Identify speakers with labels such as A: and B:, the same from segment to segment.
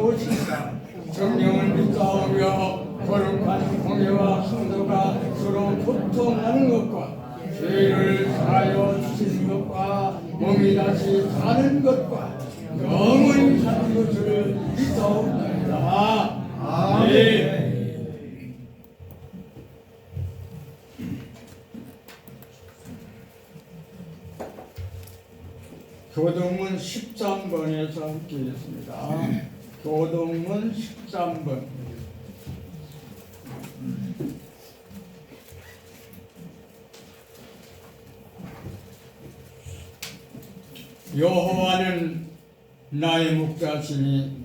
A: 오시리라. 성령을 믿사오며 거룩한 공예와 성도가 서로 고통하는 것과 죄를 사하여 주시는 것과 몸이 다시 사는 것과 영원히 사는 것을 믿사옵나이다. 아멘. 교동문 13번에서 함께 했습니다. 교동문 13번. 여호와는 나의 목자시니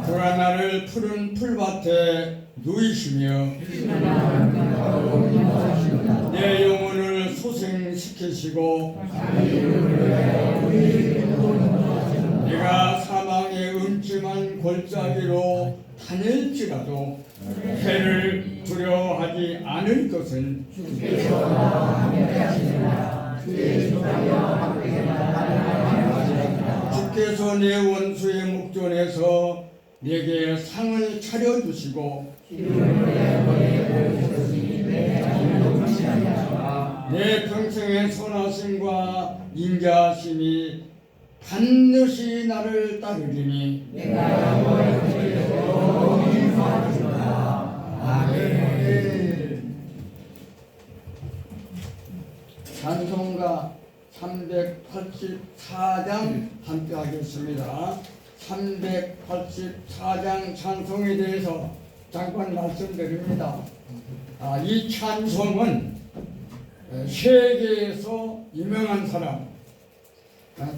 A: 그가 나를 푸른 풀밭에 누이시며 내 영혼을 소생시키시고 내가 사망의 음침한 골짜기로 다닐지라도 해를 두려워하지 않을 것은 주께서 내 원수의 목전에서 내게 상을 차려주시고 내 평생의 선하심과 인자하심이 반드시 나를 따르리니 아멘. 찬송가 384장 함께 하겠습니다. 384장 찬송에 대해서 잠깐 말씀드립니다. 이 찬송은 세계에서 유명한 사람,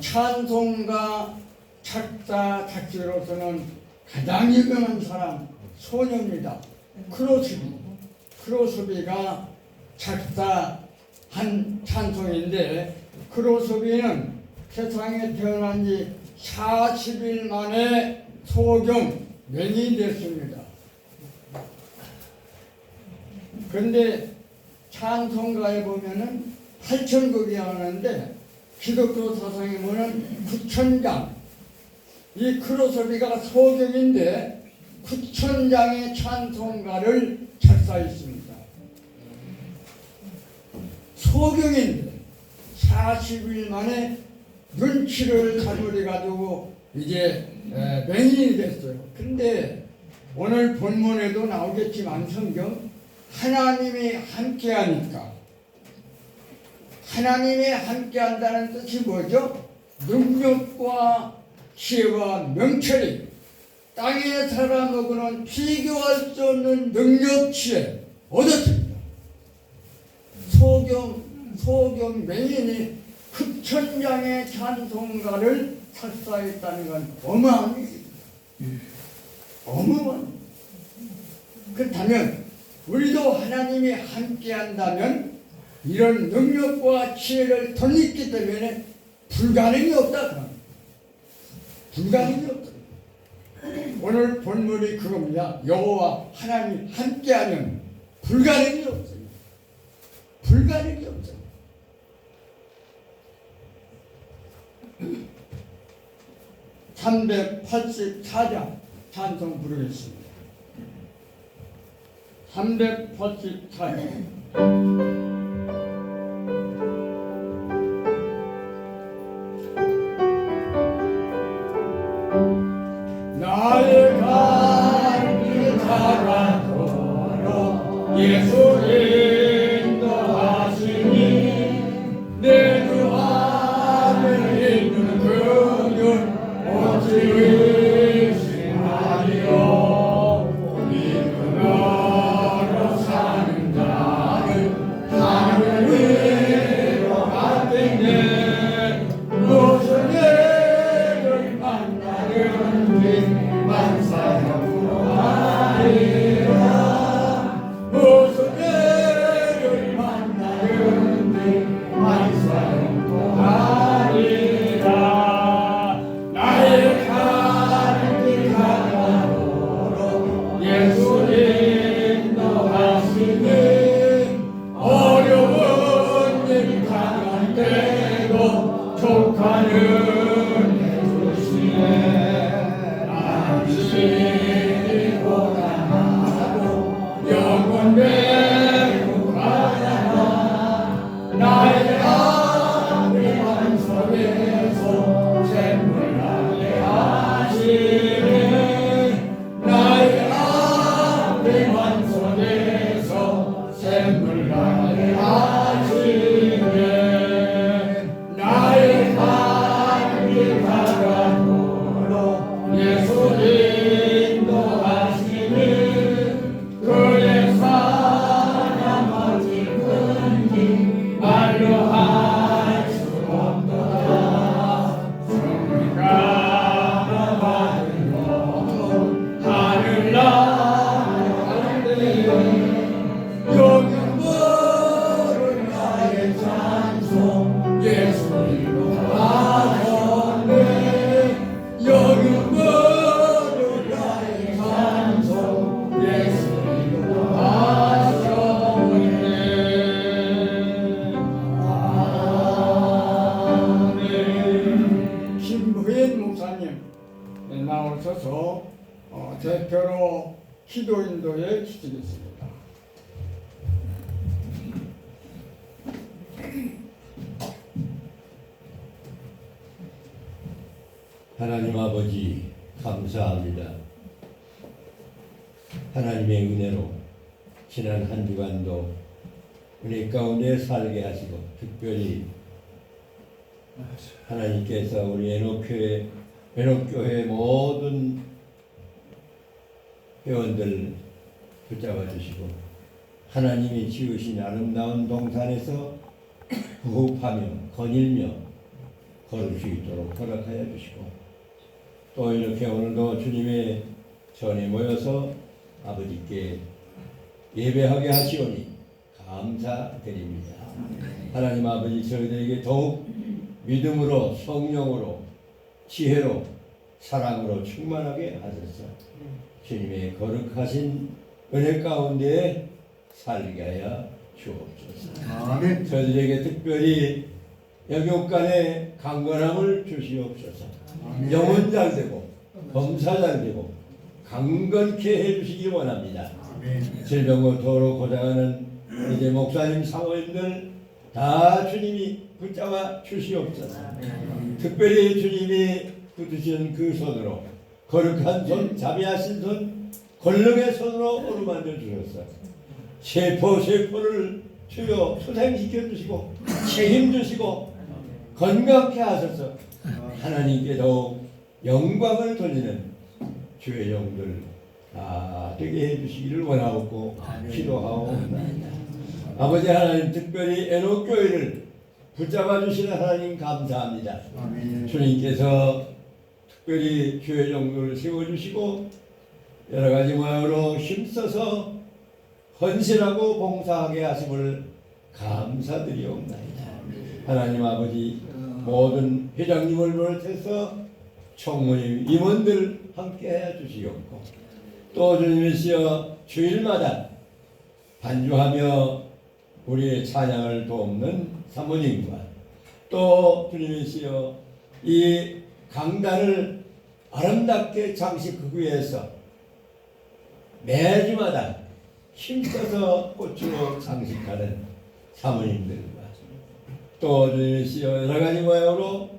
A: 찬송가 작사 작곡으로서는 가장 유명한 사람 소녀입니다. 크로스비가 작사한 찬송인데, 크로스비는 세상에 태어난 지 40일 만에 소경맹이 됐습니다. 그런데 찬송가에 보면은 8,000곡이 하는데 기독교 사상에 보면 9,000장. 이 크로스비가 소경인데 9,000장의 찬송가를 작사했습니다. 소경인데 40일 만에 눈치를 잘못해가지고 이제 맹인이 됐어요. 근데 오늘 본문에도 나오겠지만 성경, 하나님이 함께하니까, 하나님이 함께한다는 뜻이 뭐죠? 능력과 지혜와 명철이 땅에 살아먹으는 비교할 수 없는 능력, 지혜 얻었습니다. 소경 맹인이 9,000장의 찬송가를 작사했다는 건 어마어마한 일입니다. 어마어마한. 그렇다면 우리도 하나님이 함께한다면 이런 능력과 지혜를 덧입기 때문에 불가능이 없다. 불가능이 없다. 오늘 본문이 그겁니다. 여호와 하나님 함께하면 불가능이 없어요. 불가능이 없어요. (384장) 찬송 부르겠습니다. 384장. 나의 갈 가라도록 예수 인도하시니 내 주 안을 잇는 그들 오직 의심하리요. 믿음으로 사는 자를 하늘 위로 받겠네. 무슨 일을 만나든지 만사형으로 하리라. 무슨 일을 목사님 나오셔서 대표로 기도 인도해 주시겠습니다.
B: 하나님 아버지 감사합니다. 하나님의 은혜로 지난 한 주간도 은혜 가운데 살게 하시고 특별히 하나님께서 우리 애녹교회 모든 회원들 붙잡아 주시고 하나님이 지으신 아름다운 동산에서 부흡하며 거닐며 걸을 수 있도록 허락하여 주시고 또 이렇게 오늘도 주님의 전에 모여서 아버지께 예배하게 하시오니 감사드립니다. 하나님 아버지 저희들에게 더욱 믿음으로 성령으로 지혜로 사랑으로 충만하게 하셔서 주님의 거룩하신 은혜 가운데 살게 하여 주옵소서.
A: 아멘.
B: 저희들에게 특별히 영육간의 강건함을 주시옵소서. 영혼 잘 되고 범사 잘 되고 강건케 해주시기 원합니다. 질병고토로 고장하는 이제 목사님 사모님들 다 주님이 붙잡아 주시옵소서. 특별히 주님이 붙으신 그 손으로 거룩한 손, 자비하신 손, 권능의 손으로 어루만져 주셨어. 세포를 주여 소생시켜 주시고 책임 주시고 건강케 하셔서 하나님께 더욱 영광을 돌리는 주의 종들 다 되게 해주시기를 원하옵고 기도하옵나이다. 아버지 하나님 특별히 애녹교회를 붙잡아 주시는 하나님 감사합니다. 주님께서 특별히 주의 종들을 세워주시고 여러 가지 모양으로 힘써서 헌신하고 봉사하게 하심을 감사드리옵나이다. 하나님 아버지 모든 회장님을 비롯해서 총무님 임원들 함께해 주시옵고 또 주님이시여 주일마다 반주하며 우리의 찬양을 돕는 사모님과 또 주님이시여 이 강단을 아름답게 장식하기 위해서 매주마다 힘써서 꽃으로 장식하는 사모님들과 또 주님이시여 여러 가지 모양으로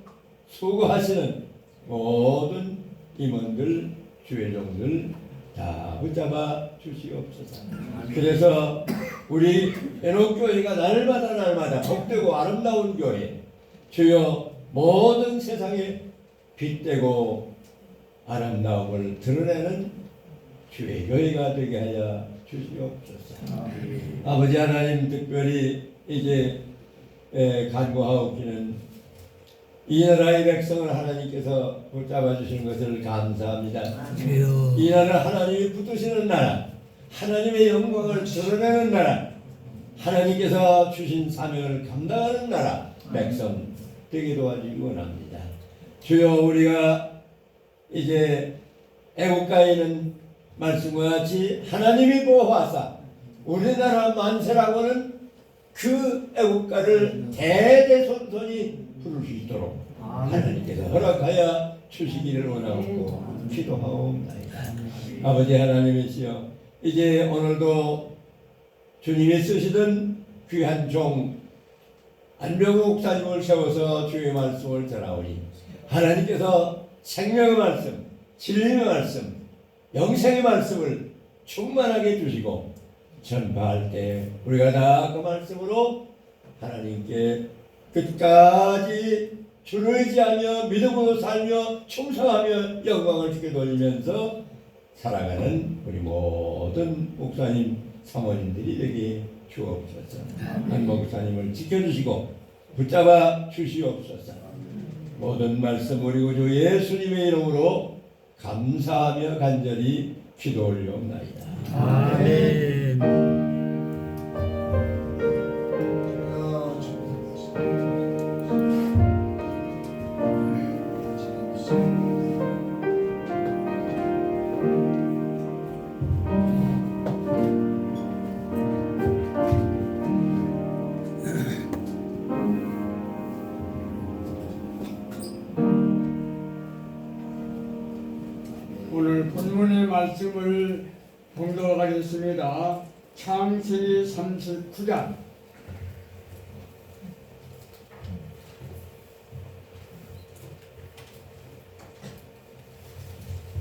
B: 수고하시는 모든 임원들, 주회종들 다 붙잡아 주시옵소서. 그래서 우리 애녹교회가 날마다 복되고 아름다운 교회, 주여 모든 세상에 빛되고 아름다움을 드러내는 주의 교회가 되게 하여 주시옵소서. 아버지 하나님 특별히 이제 간구하옵기는 이 나라의 백성을 하나님께서 붙잡아 주신 것을 감사합니다. 이 나라 하나님이 붙드시는 나라, 하나님의 영광을 드러내는 나라, 하나님께서 주신 사명을 감당하는 나라 백성 되게 도와주기 원합니다. 주여 우리가 이제 애국가에 있는 말씀과 같이 하나님이 보호하사 우리나라 만세라고는 그 애국가를 대대손손이 부를 수 있도록 하나님께서 허락하여 주시기를 원하옵고 기도하옵나이다. 아버지 하나님이시여 이제 오늘도 주님이 쓰시던 귀한 종 안병우 목사님을 세워서 주의 말씀을 전하오니 하나님께서 생명의 말씀, 진리의 말씀, 영생의 말씀을 충만하게 주시고 전파할 때 우리가 다 그 말씀으로 하나님께 끝까지 주를 의지하며 믿음으로 살며 충성하며 영광을 주게 돌리면서 살아가는 우리 모든 목사님 사모님들이 되게 주옵소서. 한 목사님을 지켜주시고 붙잡아 주시옵소서. 모든 말씀 우리 구주 예수님의 이름으로 감사하며 간절히 기도 올리옵나이다.
C: 아멘.
A: 오늘 본문의 말씀을 봉독하겠습니다. 창세기 39장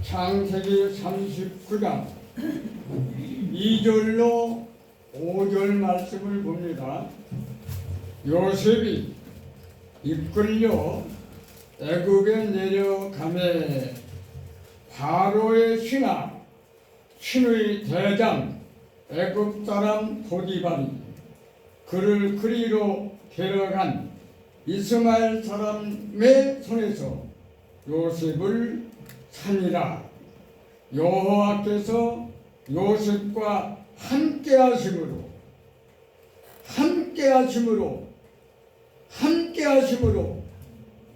A: 창세기 39장 2절로 5절 말씀을 봅니다. 요셉이 이끌려 애굽에 내려가매 바로의 신의 대장 애굽 사람 보디발이 그를 그리로 데려간 이스마엘 사람의 손에서 요셉을 산이라. 여호와께서 요셉과 함께하심으로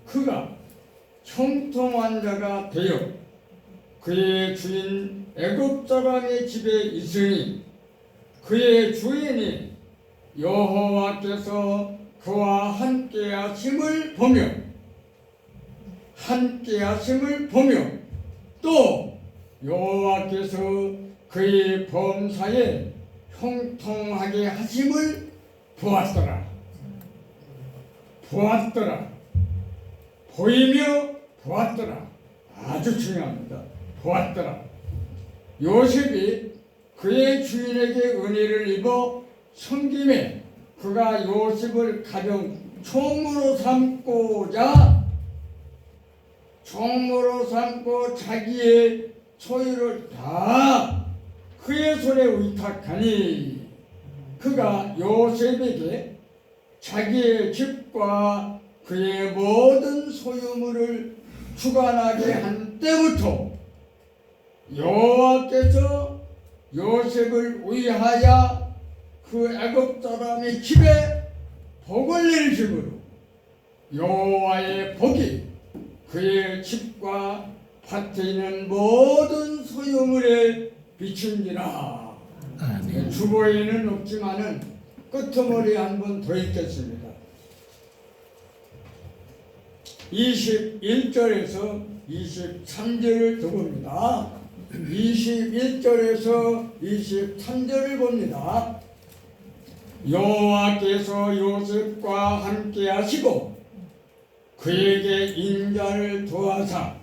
A: 그가 형통한 자가 되어 그의 주인 애굽 사람의 집에 있으니 그의 주인이 여호와께서 그와 함께하심을 보며 또 여호와께서 그의 범사에 형통하게 하심을 보았더라. 보이며 보았더라. 아주 중요합니다. 보았더라. 요셉이 그의 주인에게 은혜를 입어 섬김에 그가 요셉을 가정 총무로 삼고 자기의 소유를 다 그의 손에 의탁하니 그가 요셉에게 자기의 집과 그의 모든 소유물을 주관하게 한 때부터 여호와께서 요셉을 위하여 그 애굽 사람의 집에 복을 내리심으로 여호와의 복이 그의 집과 밭에 있는 모든 소유물에 비친지라.
C: 아멘.
A: 주보에는 없지만은 끄트머리 한 번 더 읽겠습니다. 21절에서 23절을 더 봅니다. 21절에서 23절을 봅니다. 여호와께서 요셉과 함께 하시고 그에게 인자를 도와사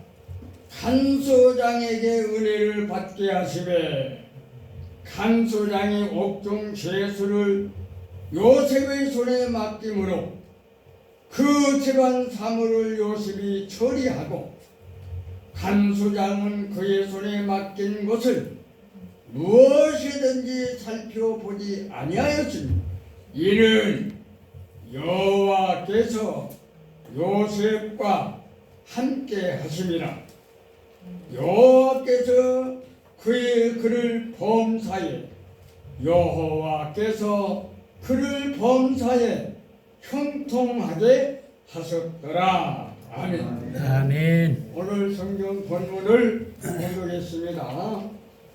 A: 간소장에게 은혜를 받게 하시되 간소장이 옥중 죄수를 요셉의 손에 맡김으로 그 집안 사물을 요셉이 처리하고 간소장은 그의 손에 맡긴 것을 무엇이든지 살펴보지 아니하였으니 이는 여호와께서 요셉과 함께 하심이라. 여호와께서 그를 범사에 형통하게 하셨더라. 아멘.
C: 아멘.
A: 오늘 성경 본문을 보겠습니다.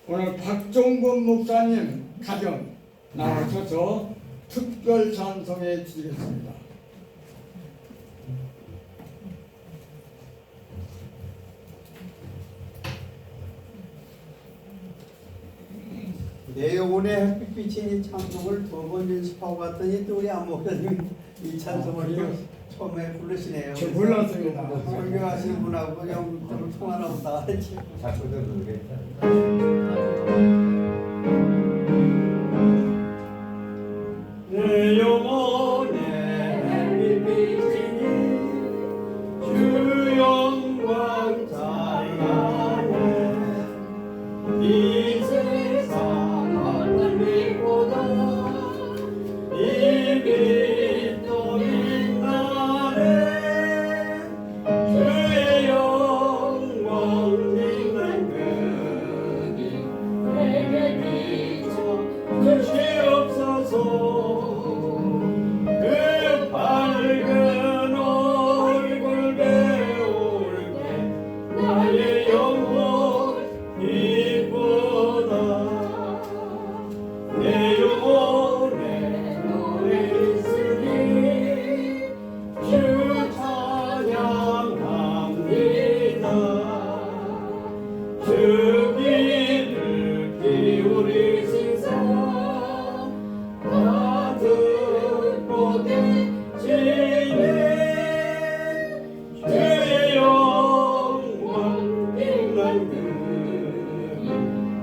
A: 오늘 박종건 목사님 가정 나오셔서 특별 찬송해 주시겠습니다.
D: 내 영혼의 햇빛 비친 이 찬송을 두 번 연습하고 갔더니 또 우리 안목사님이 이 찬송을 또 처음에 부르시네요.
A: 저 몰랐습니다.
D: 설교하시는 분하고 그냥 좀 통화나 보다가
B: 자꾸 모르겠다.
D: 내 영혼의 햇빛 비치니 주 영광 찬란해 이 세상 어떤 빛보다 이 빛도 빛나네 주의 영광 빛난 그길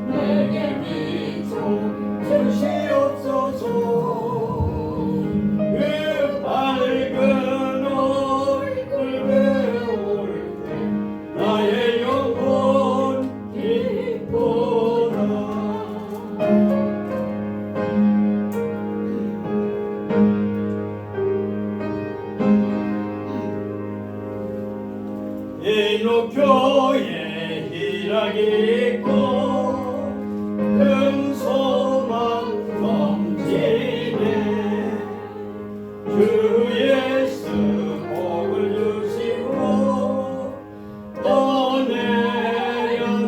D: 내게 비춰 주시옵소서. 그 밝은 얼굴 배울 때 나의 영혼 기뻐라. 인옥교회 희락이 있고 큰 소망 넘치네. 주 예수 복을 주시고 또 내려주시네.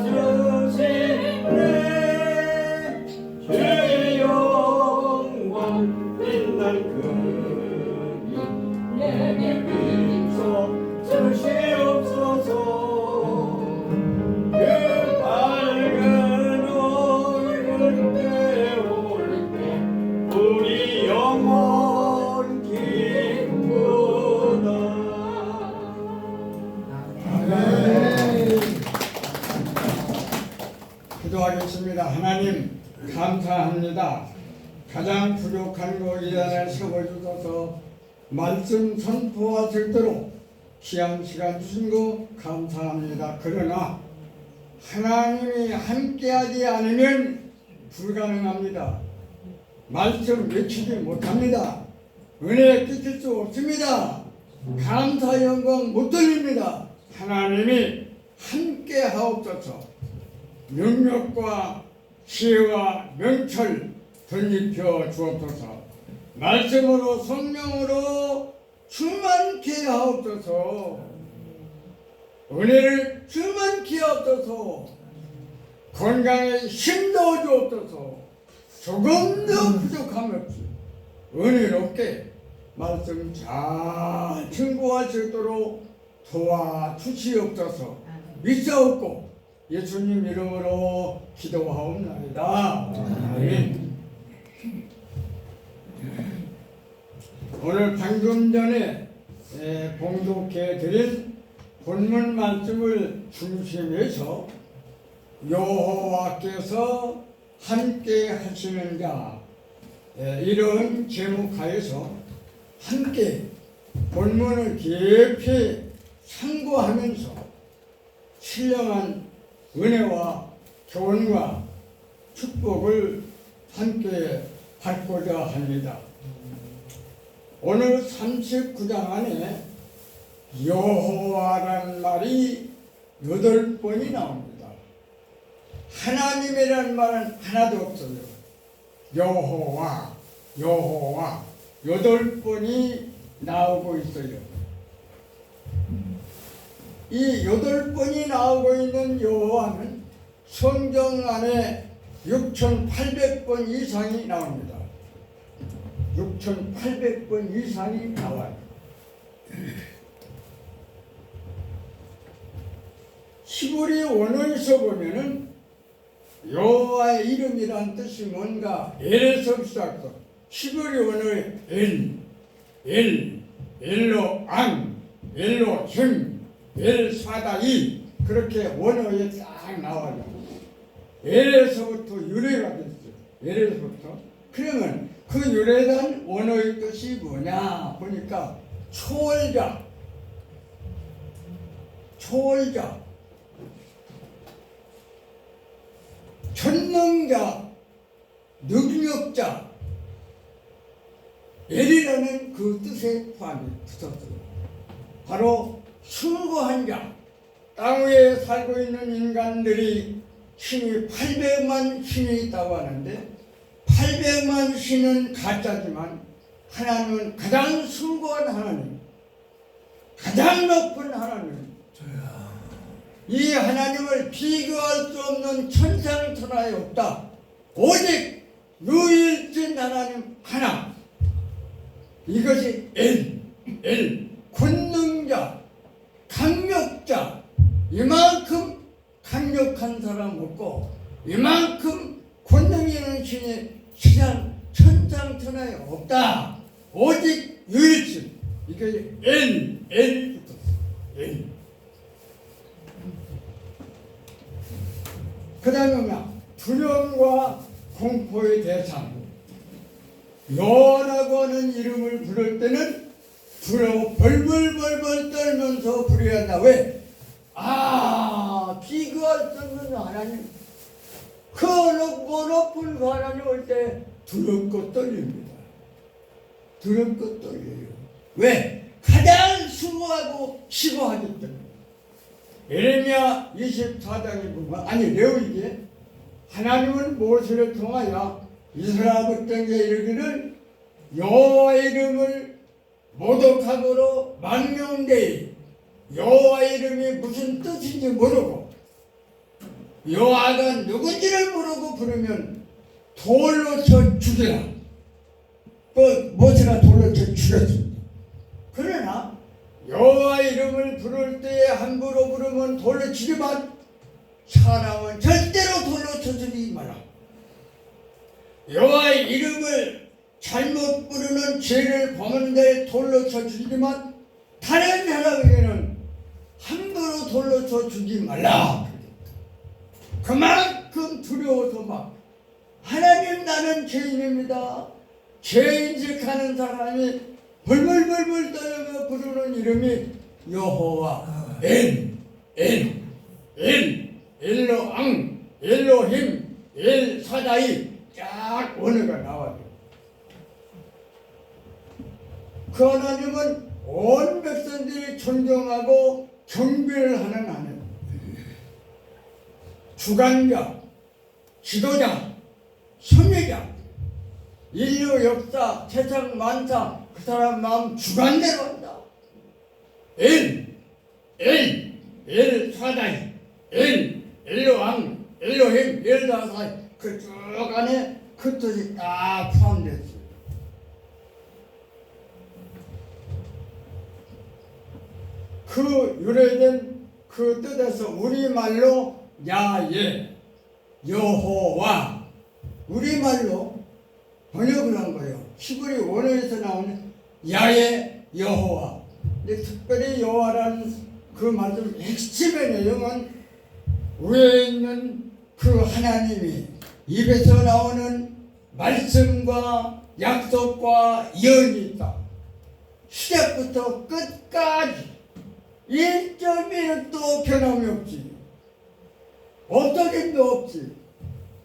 D: 주의 영광 빛날 그님 내게 비춰 주시옵소서. 그 밝은 얼굴 배울 때 우리 영혼 기쁘다.
A: 기도하겠습니다. 하나님 감사합니다. 가장 부족한 거 이 자리에 세워주셔서 말씀 선포할 수 있도록 귀한 시간 주신 거 감사합니다. 그러나 하나님이 함께하지 않으면 불가능합니다. 말씀 외치지 못합니다. 은혜 끼칠 수 없습니다. 감사 영광 못 돌립니다. 하나님이 함께하옵소서. 능력과 지혜와 명철 덧입혀 주옵소서. 말씀으로 성령으로 충만케 하옵소서. 은혜를 충만케 하옵소서. 건강에 힘도 주옵소서. 조금도 부족함 없이 은혜롭게 말씀 잘 증거할 수 있도록 도와주시옵소서. 믿사옵고 예수님 이름으로 기도하옵나이다. 아멘. 오늘 방금 전에 봉독해 드린 본문 말씀을 중심해서 여호와께서 함께 하시는 자 이런 제목하에서 함께 본문을 깊이 참고하면서 신령한 은혜와 교훈과 축복을 함께 받고자 합니다. 오늘 39장 안에 여호와라는 말이 8번이 나옵니다. 하나님이라는 말은 하나도 없어요. 여호와, 여호와 8번이 나오고 있어요. 이 8번이 나오고 있는 여호와는 성경 안에 6,800번 이상이 나옵니다. 6,800번 이상이 나와요. 히브리 원어에서 보면은 여호와의 이름이란 뜻이 뭔가 엘에서 시작해서 히브리 원어의 엘로앙, 엘로힘, 엘사다이 그렇게 원어에 딱 나와요. 엘에서부터 유래가 됐어요. 엘에서부터. 그러면 그 유래된 원어의 뜻이 뭐냐 보니까 초월자, 전능자, 능력자, 엘이라는 그 뜻에 포함이 붙었어요. 바로 숭고한 자, 땅 위에 살고 있는 인간들이 신이 800만 신이 있다고 하는데 800만 신은 가짜지만 하나님은 가장 숭고한 하나님, 가장 높은 하나님. 이 하나님을 비교할 수 없는 천상천하에 없다. 오직 유일신 하나님 하나. 이것이 권능자, 강력자. 이만큼 강력한 사람 없고 이만큼 권능 있는 신이 세상 천상천하에 없다. 오직 유일신. 이게 L 붙었어. L. 그 다음에 뭐냐? 두려움과 공포의 대상. 여라고 하는 이름을 부를 때는 두려워 벌벌벌벌 떨면서 부려야 한다. 왜? 비교할 수 없는 하나님, 그 높은 그 하나님 올 때 두렵고 떨립니다. 두렵고 떨려요. 왜? 가장 수고하고 시고하기 때문에. 예레미야 24장에 보면, 레위기에 하나님은 모세를 통하여 이스라엘 백성에게 이르기를 여호와의 이름을 모독함으로 망령되이 여호와의 이름이 무슨 뜻인지 모르고 여호와가 누군지를 모르고 부르면 돌로 쳐 죽여라. 모세가 돌로 쳐 죽였습니다. 그러나 여호와의 이름을 부를 때에 함부로 부르면 돌로 치지만 사람은 절대로 돌로 쳐 죽이지 마라. 여호와의 이름을 잘못 부르는 죄를 범하는데 돌로 쳐 죽이지만 다른 사람에게는 함부로 돌로 쳐 죽이지 말라. 그만큼 두려워서 막 하나님 나는 죄인입니다. 죄인식하는 사람이 벌벌벌벌 떨며 부르는 이름이 여호와 엘로앙 엘로힘 엘사다이 쫙 원어가 나와요. 그 하나님은 온 백성들이 존경하고 경배를 하는 하나님, 주관자, 지도자, 선례자, 인류 역사, 세상 만사 그 사람 마음 주관대로 한다. 엘사다이, 엘로왕, 엘로힘, 엘사다이 그쭉 안에 그 뜻이 다 포함됐어요. 그 유래된 그 뜻에서 우리말로 야예, 여호와, 우리말로 번역을 한 거예요. 히브리 원어에서 나오는 야예, 여호와. 근데 특별히 여호와라는 그 말씀 핵심의 내용은 위에 있는 그 하나님이 입에서 나오는 말씀과 약속과 예언이 있다. 시작부터 끝까지 1.1도 변함이 없지, 없어짐도 없지,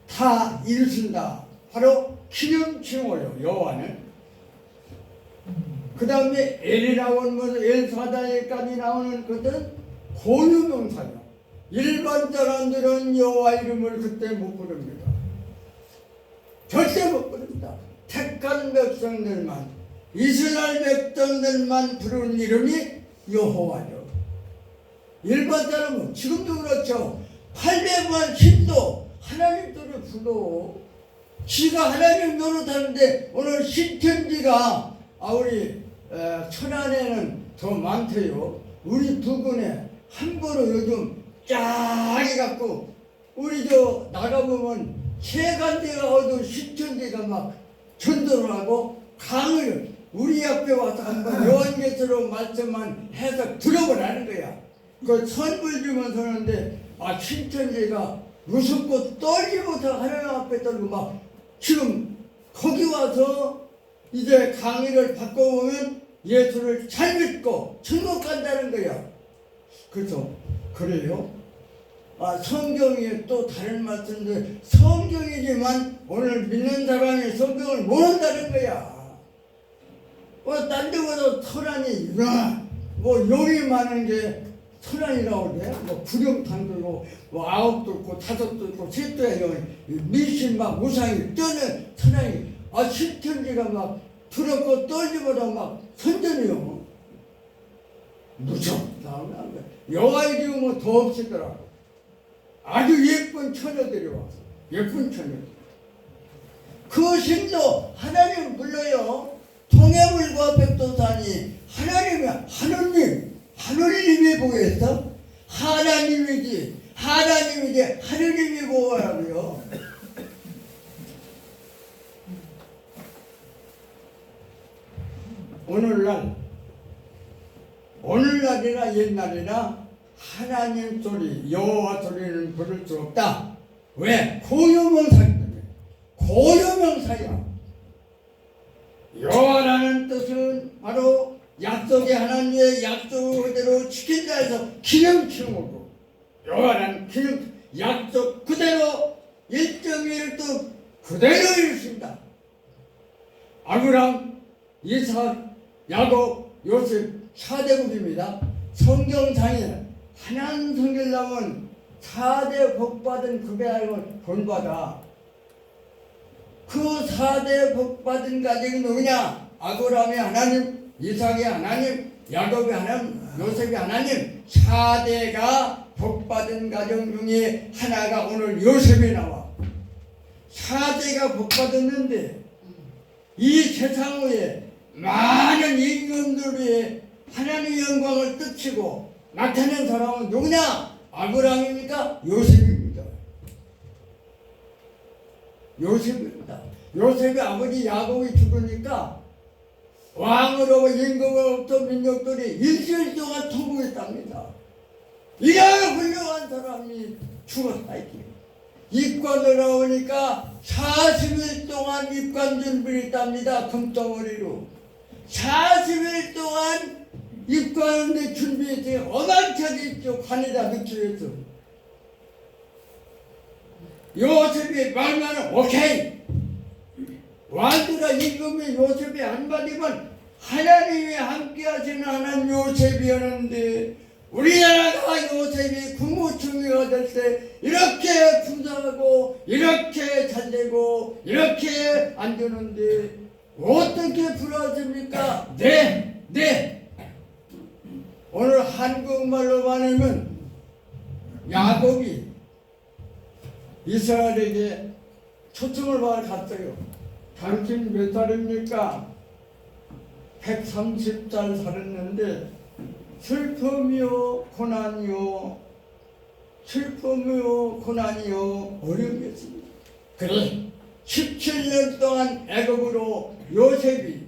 A: 다 이루신다. 바로 기념칭호요. 여호와는. 그 다음에 엘이라고 하는 것은 엘사다이까지 나오는 것은 고유명사요. 일반 사람들은 여호와 이름을 그때 못 부릅니다. 절대 못 부릅니다. 택한 백성들만, 이스라엘 백성들만 부르는 이름이 여호와죠. 일반 사람은 지금도 그렇죠. 800만 신도 하나님 노래 불러. 지가 하나님 노릇하는데 오늘 신천지가 우리 천안에는 더 많대요. 우리 부근에 함부로 요즘 쫙 해갖고 우리 저 나가보면 세간대가 어두운 신천지가 막 전도를 하고 강을 우리 앞에 와서 한번 요한계시록 말씀만 해서 들어보라는 거야. 그 선물 주면서 하는데 신천지가 무섭고 떨리부터 하나님 앞에 떨고 막 지금 거기 와서 이제 강의를 바꿔보면 예수를 잘 믿고 천국 간다는 거야. 그래서 그래요? 성경이 또 다른 말씀들 성경이지만 오늘 믿는 사람이 성경을 모른다는 거야. 딴 데보다 천안이 뭐 용이 많은 게 천안이라고 그래? 뭐 구룡탕도 있고 뭐 아홉도 있고 다섯도 있고 셋도 해요. 미신 막 우상이 떠는 천안이 신천지가 막 두렵고 떨리보다 막 선전이요. 무섭다. 여호와의 이름은 더 없이더라고. 아주 예쁜 처녀들이 와서 예쁜 처녀들. 그 신도 하나님 불러요. 동해물과 백두산이 하나님이야. 하느님이 보겠어? 하나님이지. 하느님이 보라고요. 오늘날이나 옛날이나 하나님 소리, 여호와 소리는 부를 수 없다. 왜? 고유명사기 때문에. 고유명사야. 여호와라는 뜻은 바로 약속의 하나님의 약속을 그대로 지킨다 해서 기념칭호고, 여호와라는 기념, 약속 그대로 일정일 또 그대로 이루십니다. 아브람, 이삭, 야곱, 요셉 4대국입니다. 성경상에 하나님 섬기려면 4대 복받은 그배알을 본받아. 그 4대 복받은 가정이 누구냐? 아브라함의 하나님, 이삭의 하나님, 야곱의 하나님, 요셉의 하나님. 4대가 복받은 가정 중에 하나가 오늘 요셉이 나와. 4대가 복받았는데 이 세상 위에 많은 임금들 위에 하나님의 영광을 뜻치고 나타낸 사람은 누구냐? 아브라함입니까? 요셉입니다. 요셉입니다. 요셉의 아버지 야곱이 죽으니까 왕으로 임금으로부터 민족들이 일주일 동안 통곡했답니다. 이런 훌륭한 사람이 죽었다. 입관을 나오니까 40일 동안 입관 준비를 했답니다. 금덩어리로 40일 동안 입관하는데 준비했더니 어망쳐졌죠. 관에다 넣기위해서. 요셉이 말만 오케이. 왕들아 임금이 요셉이 한마디면 하나님이 함께 하시는 하나님 요셉이었는데 우리나라가 요셉이 국무총리가 될 때 이렇게 풍성하고 이렇게 잘되고 이렇게 안 되는데 어떻게 불화십니까? 네. 오늘 한국말로 말하면 야곱이 이스라엘에게 초청을 받아 갔어요. 당신 몇 살입니까? 130살 살았는데 슬픔이요 고난이요 슬픔이요 고난이요 어려움이 있습니다. 그래 17년 동안 애굽으로 요셉이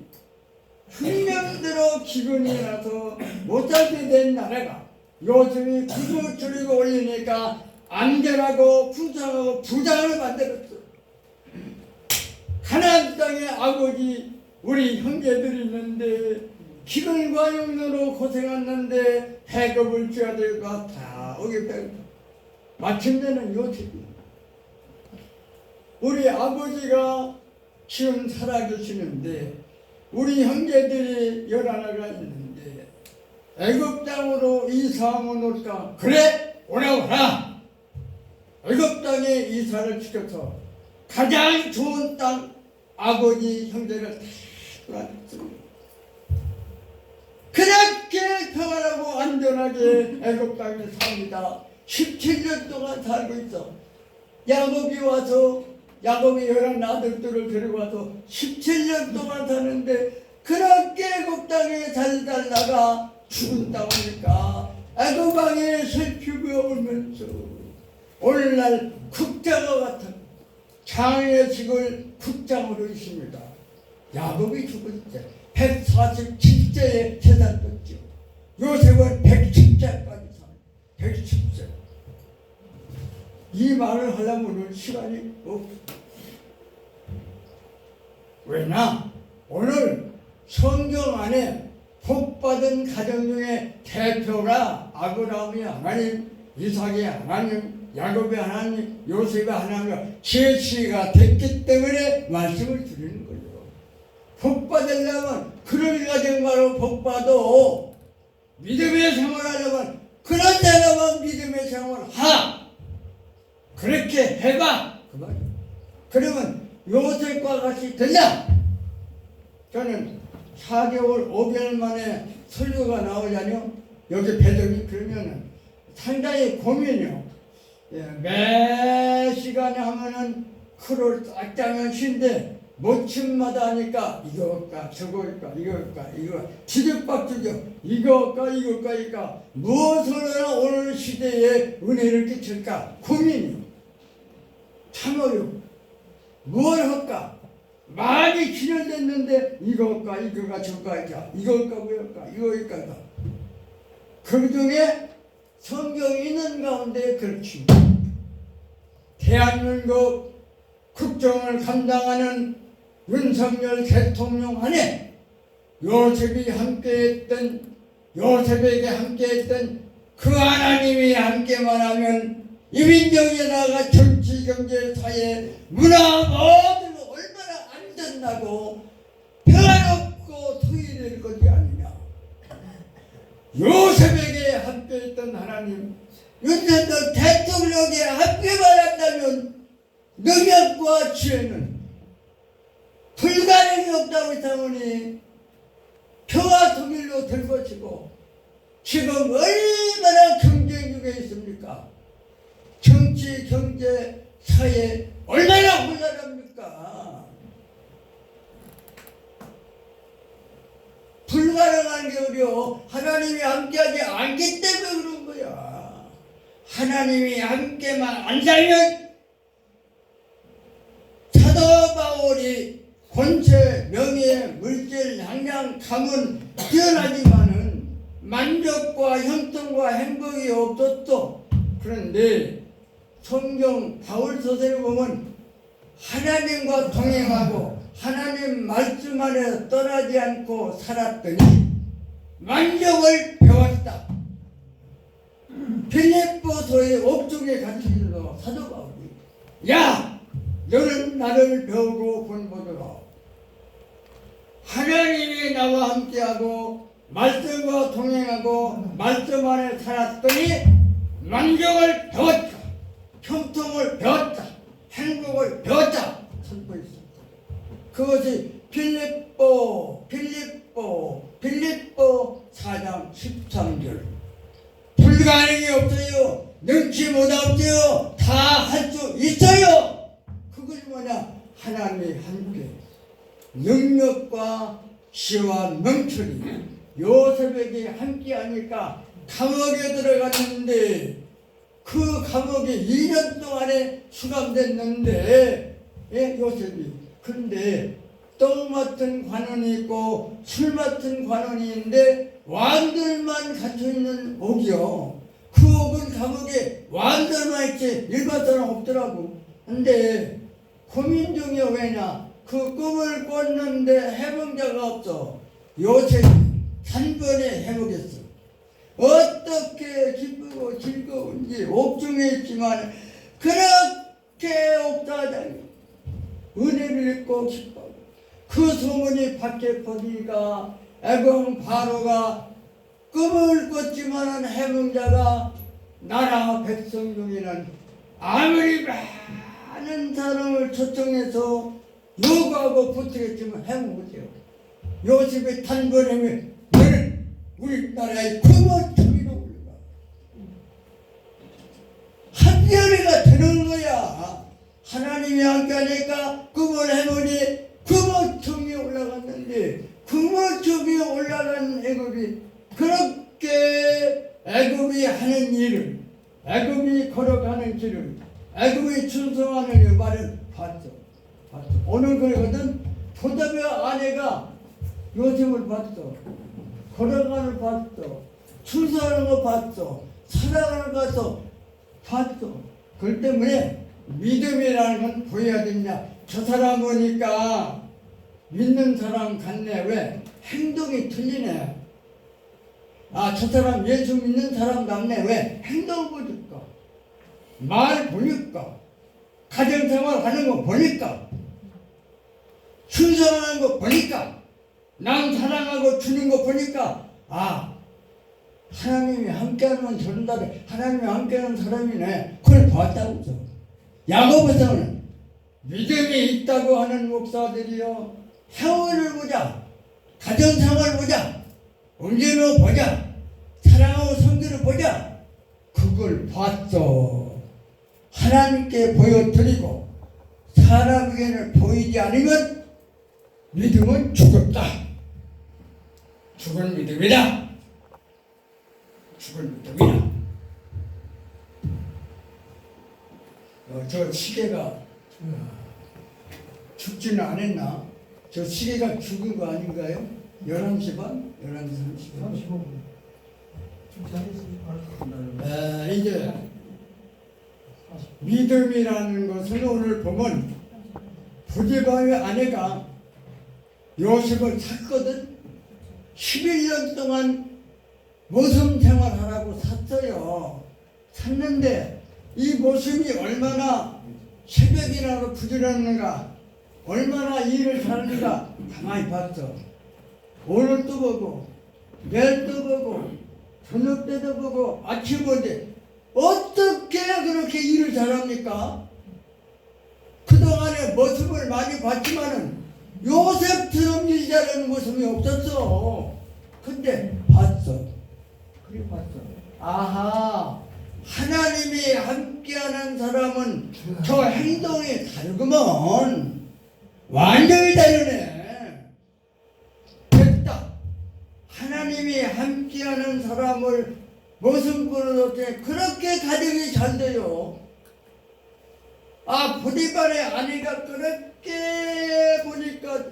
A: 흉년대로 기근이 나서 못살게 된 나라가 요셉이 구두 줄이고 올리니까 안전하고 풍성하고 부장을 만들었어. 가나안 땅에 아버지 우리 형제들이 있는데 기근과 흉년으로 고생했는데 배급을 줘야 될 것 같아. 마침내는 요셉이 우리 아버지가 지금 살아계시는데 우리 형제들이 11가 있는데 애굽 땅으로 이사하면 올까? 그래 오라오라. 애굽 땅에 이사를 시켜서 가장 좋은 땅 아버지 형제를 다 돌아갔습니다. 그렇게 평안하고 안전하게 애굽 땅에 삽니다. 17년 동안 살고 있어. 야곱이 와서 야곱이 11 아들들을 데리고 와서 17년 동안 사는데 그렇게 애굽 땅에 살다가 죽은다 보니까 애굽 왕에 슬피고 울면서 오늘날 국장과 같은 장례식을 국장으로 있습니다. 야곱이 죽을 때 147세에 재산 떴죠. 요셉은 110세까지 삽니다. 110세. 이 말을 하려면 오늘 시간이 없어. 왜냐? 오늘 성경 안에 복받은 가정 중에 대표가 아브라함이 하나님, 이삭이 하나님, 야곱이 하나님, 요셉이 하나님과 제시가 됐기 때문에 말씀을 드리는 거예요. 복받으려면 그런 가정으로 복받아. 믿음의 생활하려면 그런 데라면 믿음의 생활하. 그렇게 해봐. 그 말이에요. 그러면 요셉과 같이 되냐? 저는 4개월, 5개월 만에 설교가 나오잖아요. 여기 배정이 그러면은 상당히 고민이요. 매 시간에 하면은 크롤 딱 짜면 쉰데 모침마다 하니까 이거일까 저거일까 이거일까 이거 지적박죽이요. 이거일까 무엇을 하나 오늘 시대에 은혜를 끼칠까 고민이요. 참 어려워. 뭘 할까? 많이 진열됐는데 이거일까 이거가 저거일까 이거일까 뭐일까 이거일까 그 중에 성경이 있는 가운데 그렇지. 대한민국 국정을 감당하는 윤석열 대통령 안에 요셉이 함께했던 요셉에게 함께했던 그 하나님이 함께만 하면 이민족이 나가 정치, 경제, 사회, 문화 모두 얼마나 안전하고 평화롭고 통일될 것이 아니냐. 요셉에게 함께했던 하나님, 윤석열 대통령에게 함께만 한다면 능력과 지혜는 불가능이 없다고 생각하니 평화 통일로 될 것이고, 지금 얼마나 경쟁 중에 있습니까? 정치, 경제, 사회 얼마나 혼란합니까? 불가능한 게 어려워. 하나님이 함께하지 않기 때문에 그런 거야. 하나님이 함께만 안 살면 사도 바울이 권세, 명예, 물질, 양양, 가문 뛰어나지만은 만족과 형통과 행복이 없었어. 그런데 성경 바울서서에 보면 하나님과 동행하고 하나님 말씀 안에 떠나지 않고 살았더니 만족을 배웠다. 빌립보서의 옥중에 갇혀있는 사도 바울이, 야, 너는 나를 배우고 본보더라. 하나님이 나와 함께하고 말씀과 동행하고 말씀 안에 살았더니 만족을 배웠다. 형통을 배웠다. 행복을 배웠다. 선포했습니다. 그것이 빌립보 4장 13절. 불가능이 없어요. 능치 못하고요. 다 할 수 있어요. 그것이 뭐냐? 하나님이 함께 능력과 시와 명철이 요셉에게 함께하니까 감옥에 들어갔는데 그 감옥에 2년 동안에 수감됐는데, 예, 요셉이. 그런데 떡 맡은 관원이 있고 술 맡은 관원이 있는데 왕들만 갇혀있는 옥이요. 그 옥은 감옥에 왕들만 있지 일반 사람 없더라고. 근데 고민 중에 왜냐? 그 꿈을 꿨는데 해몽자가 없어. 요셉이 단번에 해보겠어. 어떻게 기쁘고 즐거운지 옥중에 있지만 그렇게 옥사장이 은혜를 입고 기뻐하고 그 소문이 밖에 퍼지니까 애공 바로가 꿈을 꿨지만 해몽자가 나라 백성 중에는 아무리 많은 사람을 초청해서 요구하고 부탁했지만 해몽 못해요. 요셉의 단번에 너는 우리나라의 금어주의로 올라가. 한겨레가 되는 거야. 하나님이 함께하니까 꿈을 해보니 금어중이 올라갔는데 금어중이 올라간 애굽이 그렇게 애굽이 하는 일을, 애굽이 걸어가는 길을, 애굽이 충성하는 일 말을 봤어. 오늘 그러거든. 보다의 아내가 요셉을 봤어. 걸어가는 거 봤어. 충성하는 거 봤어. 사랑하는 거 봤어. 그렇기 때문에 믿음이라는 건 보여야 되냐. 저 사람 보니까 믿는 사람 같네. 왜? 행동이 틀리네. 아, 저 사람 예수 믿는 사람 같네. 왜? 행동 보니까. 말 보니까. 가정생활 하는 거 보니까. 충성하는 거 보니까. 남 사랑하고 주는 거 보니까, 아, 하나님이 함께하면 저런다. 하나님이 함께하는 사람이네. 그걸 봤다고. 야고보서는 믿음이 있다고 하는 목사들이요, 행위를 보자, 가정생활을 보자, 음식을 보자, 사랑하고 성기를 보자. 그걸 봤어. 하나님께 보여드리고 사람에게는 보이지 않으면 믿음은 죽었다. 죽은 믿음이다. 죽은 믿음이다. 저 시계가 죽지는 않았나? 저 시계가 죽은 거 아닌가요? 11시 반? 11시 35분. 이제 믿음이라는 것은 오늘 보면 부디바의 아내가 요셉을 샀거든. 11년 동안 모성 생활하라고 샀어요. 샀는데 이 모성이 얼마나 새벽이라도 부지런한가, 얼마나 일을 잘하는가 가만히 봤어. 오늘도 보고 내일도 보고 저녁 때도 보고 아침 보는데 어떻게 그렇게 일을 잘합니까? 그동안에 모습을 많이 봤지만은 요셉처럼 일 잘하는 모습이 없었어. 근데 봤어. 그래 봤어. 아하, 하나님이 함께하는 사람은 저 행동이 다르구먼. 완전히 다르네. 됐다. 하나님이 함께하는 사람을 모습으로 그렇게 가정이 잘 돼요. 아, 부디발의 아내가 그렇게 보니까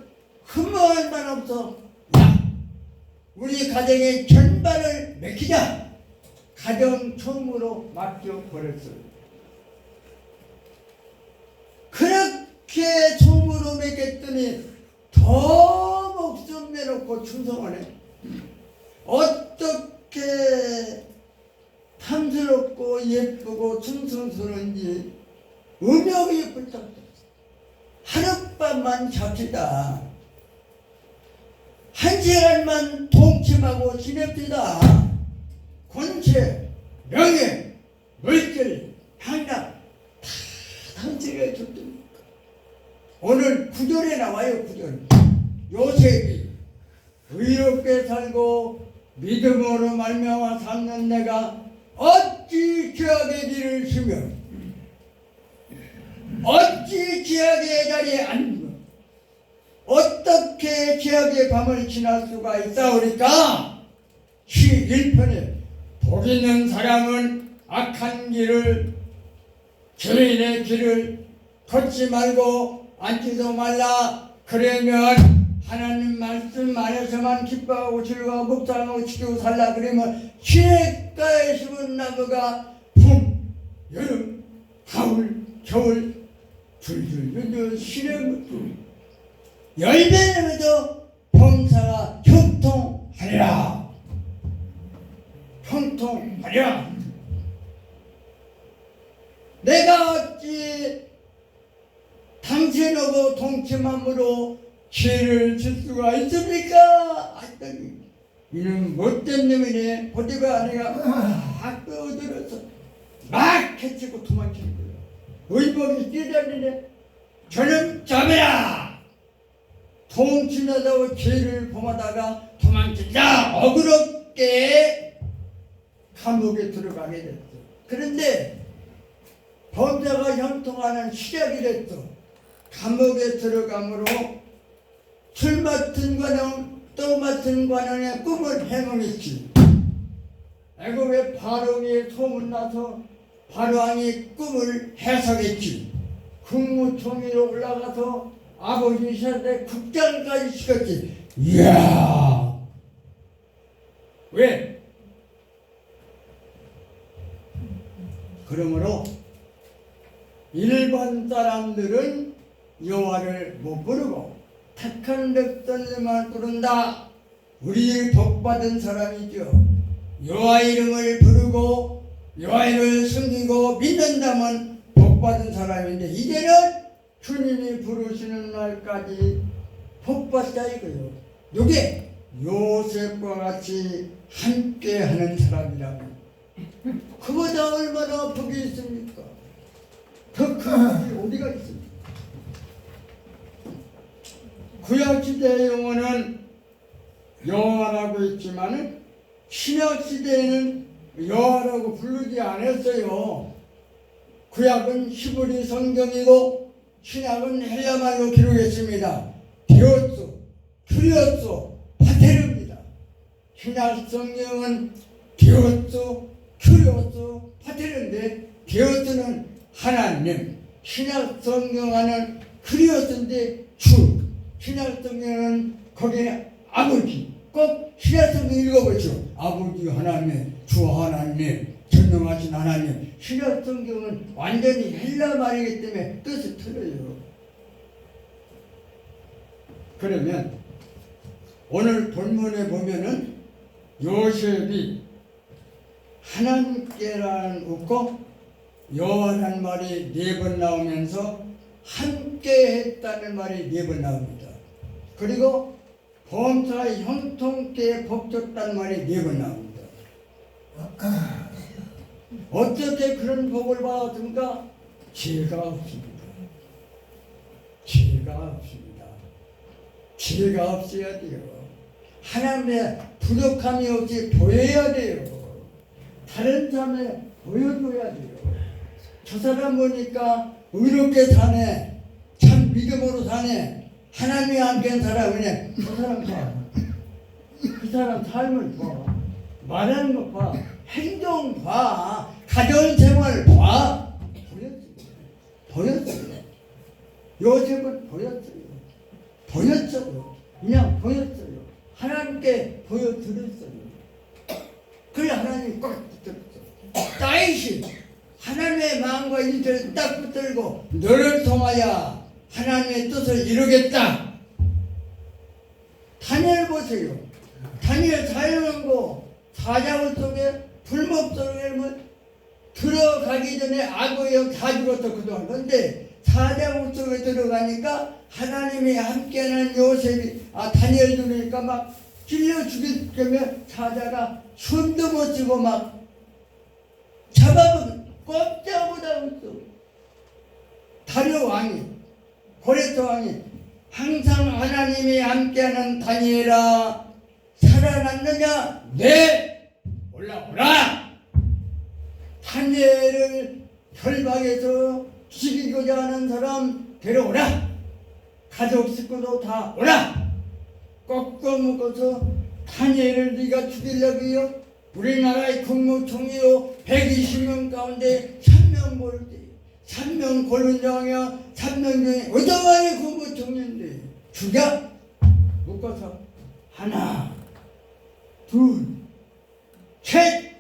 A: 흠모할 만 없어. 야, 우리 가정의 전반을 맡기자. 가정 총무로 맡겨버렸어요. 그렇게 총무로 맡겼더니 더 목숨 내놓고 충성하네. 어떻게 탐스럽고 예쁘고 충성스러운지 음욕이 불탔다. 하룻밤만 잡시다. 한 시간만 동침하고 지냅시다. 권세, 명예, 물질, 향락 다 당신에게 줬습니까? 오늘 구절에 나와요. 구절. 요셉이 의롭게 살고 믿음으로 말미암아 삼는 내가 어찌 죄악의 길을 쉬며 어찌 죄악의 자리에 앉으며 어떻게 죄악의 밤을 지날 수가 있사오리까? 11편에 복 있는 사람은 악한 길을, 죄인의 길을 걷지 말고 앉지도 말라. 그러면 하나님 말씀 안에서만 기뻐하고 즐거워 묵상하고 지키고 살라. 그러면 시냇가에 심은 나무가 봄, 여름, 가을, 겨울 줄줄줄줄 시냇물 열매에도 범사가 형통하리라. 형통하리라. 내가 어찌 당신하고 동침함으로 죄를 질 수가 있습니까? 하더니 이는 못된 놈이네. 보디바 아내가 막 떠들어서 막 해치고 도망치는 거예요. 의복이 뛰어다니네. 저는 잡아라. 동침하다고 죄를 범하다가 도망친다. 억울하게 감옥에 들어가게 됐어. 그런데 범죄가 형통하는 시작이 됐어. 감옥에 들어감으로 술 맡은 관원, 또 맡은 관원의 꿈을 해몽했지. 애굽의 바로왕이 소문나서 바로왕이 꿈을 해석했지. 국무총리로 올라가서 아버지 시절에 국장까지 시켰지. 이야! 왜? 그러므로 일반 사람들은 여호와를 못 부르고 택한 백성들만 부른다. 우리 복받은 사람이죠. 여호와 이름을 부르고 여호와 이름을 숨기고 믿는다면 복받은 사람인데 이제는 주님이 부르시는 날까지 복받자 이거요. 이게 요셉과 같이 함께하는 사람이라고. 그보다 얼마나 복이 있습니까? 더 큰 복이 어디가 있습니까? 구약시대의 용어는 여호와라고 했지만 신약시대에는 여호와라고 부르지 않았어요. 구약은 히브리 성경이고 신약은 헬라말로 기록했습니다. 디오스, 큐리오스, 파테르입니다. 신약 성경은 디오스, 큐리오스, 파테르인데 디오스는 하나님, 신약 성경은 큐리오스인데 주, 신약 성경은 거기에 아버지. 꼭 신약 성경 읽어보죠. 아버지 하나님, 주 하나님, 전능 전능하신 하나님. 신약 성경은 완전히 헬라 말이기 때문에 뜻이 틀려요. 그러면 오늘 본문에 보면은 요셉이 하나님께라는 웃고 여호와라는 말이 4번 나오면서 함께 했다는 말이 4번 나옵니다. 그리고 범사 형통께 복줬다는 말이 4번 나옵니다. 어떻게 그런 복을 받았습니까? 지혜가 없습니다. 지혜가 없습니다. 지혜가 없어야 돼요. 하나님의 부족함이 없이 보여야 돼요. 다른 사람에 보여줘야 돼요. 저 사람 보니까 의롭게 사네, 참 믿음으로 사네, 하나님이 함께한 사람이네. 그 사람 봐. 그 사람 삶을 봐. 말하는 것 봐. 행동 봐. 가정생활 봐. 보였어요. 요셉은 보였어요. 그냥 보였어요. 하나님께 보여드렸어요. 그래 하나님이 꽉 붙들었어. 다윗이 하나님의 마음과 인태를 딱 붙들고 너를 통하여 하나님의 뜻을 이루겠다. 다니엘 보세요. 다니엘 자연왕고 사자굴 속에 불목 속에 들어가기 전에 악어의 영 다 죽었어 그동안. 근데 사자굴 속에 들어가니까 하나님이 함께하는 요셉이 다니엘 들으니까 막 찔려 죽일 때면 사자가 숨도 못 쉬고 막 잡아보면 꼼짝보다 없어. 다리오 왕이 고레스 왕이 항상 하나님이 함께하는 다니엘아 살아났느냐? 네! 올라오라! 다니엘을 결박해서 죽이고자 하는 사람 데려오라! 가족 식구도 다 오라! 꺾어 묶어서 다니엘을 네가 죽이려고요? 우리나라의 국무총리로 120명 가운데 3명 고를 때 3명 고른 장이야. 3명 중에 의정왕이 국무총리인데 죽여? 묶어서 하나 둘 셋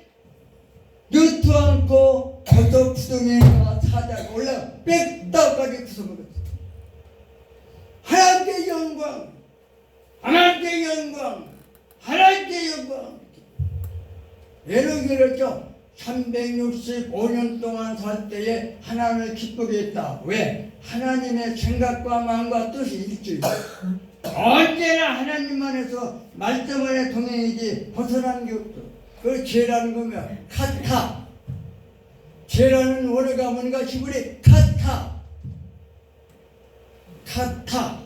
A: 늦도 않고 거저 구덩이가 사자가 올라 빽다까지 구성을 하나님께 영광 하나님께 영광 하나님께 영광. 예를 들었죠. 365년 동안 살 때에 하나님을 기쁘게 했다. 왜? 하나님의 생각과 마음과 뜻이 일치해. 언제나 하나님만 해서 말씀 안에 동행이지 벗어난 게 없어. 그 죄라는 거면 카타. 죄라는 원어가 뭔가 히브리 카타. 카타.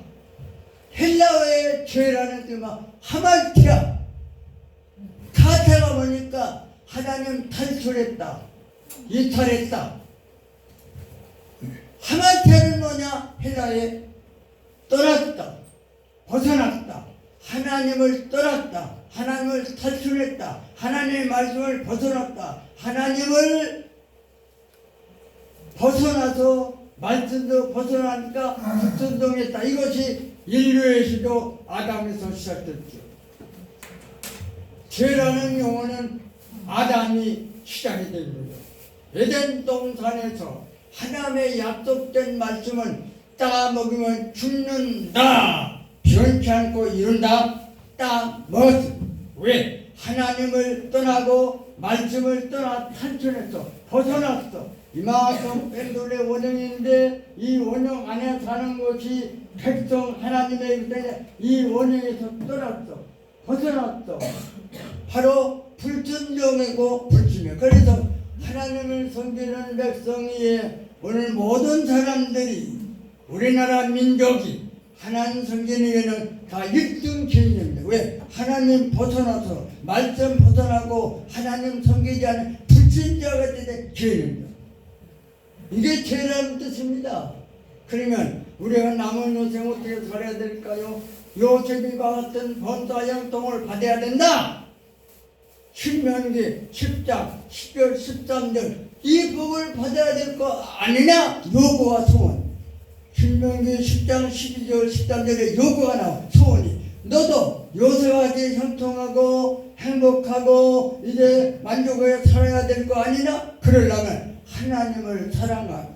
A: 헬라어의 죄라는 뜻은 하말티아. 카타가 뭐니까 하나님 탈출했다. 이탈했다. 하말티아는 뭐냐? 헬라에 떠났다. 벗어났다. 하나님을 떠났다. 하나님을 탈출했다. 하나님의 말씀을 벗어났다. 하나님을 벗어나서 말씀도 벗어나니까 불순종했다. 이것이 인류의 시도 아담에서 시작됐죠. 죄라는 용어는 아담이 시작이 된 거예요. 에덴 동산에서 하나님의 약속된 말씀은 따먹으면 죽는다. 변치 않고 이룬다. 따먹었어. 왜? 하나님을 떠나고 말씀을 떠나 탈출했어. 벗어났어. 이만큼 뺀돌의 원형인데 이 원형 안에 사는 것이 백성 하나님의 때문에 이 원형에서 떠났어. 벗어났어. 바로 불순종이고 불신이에요. 그래서 하나님을 섬기는 백성이 오늘 모든 사람들이 우리나라 민족이 하나님 섬기는 에는 다 1등 죄인입니다. 왜? 하나님 벗어나서 말씀 벗어나고 하나님 섬기지 않은 불신자가 되는 죄인입니다. 이게 죄라는 뜻입니다. 그러면 우리가 남은 인생 어떻게 살아야 될까요? 요셉이 받았던 번사 형통을 받아야 된다. 신명기 10장 10절 13절 이 복을 받아야 될 거 아니냐? 요구와 소원. 신명기 10장 12절 13절에 요구가 나와. 소원이 너도 요셉과 같이 형통하고 행복하고 이제 만족하게 살아야 될 거 아니냐? 그러려면 하나님을 사랑하고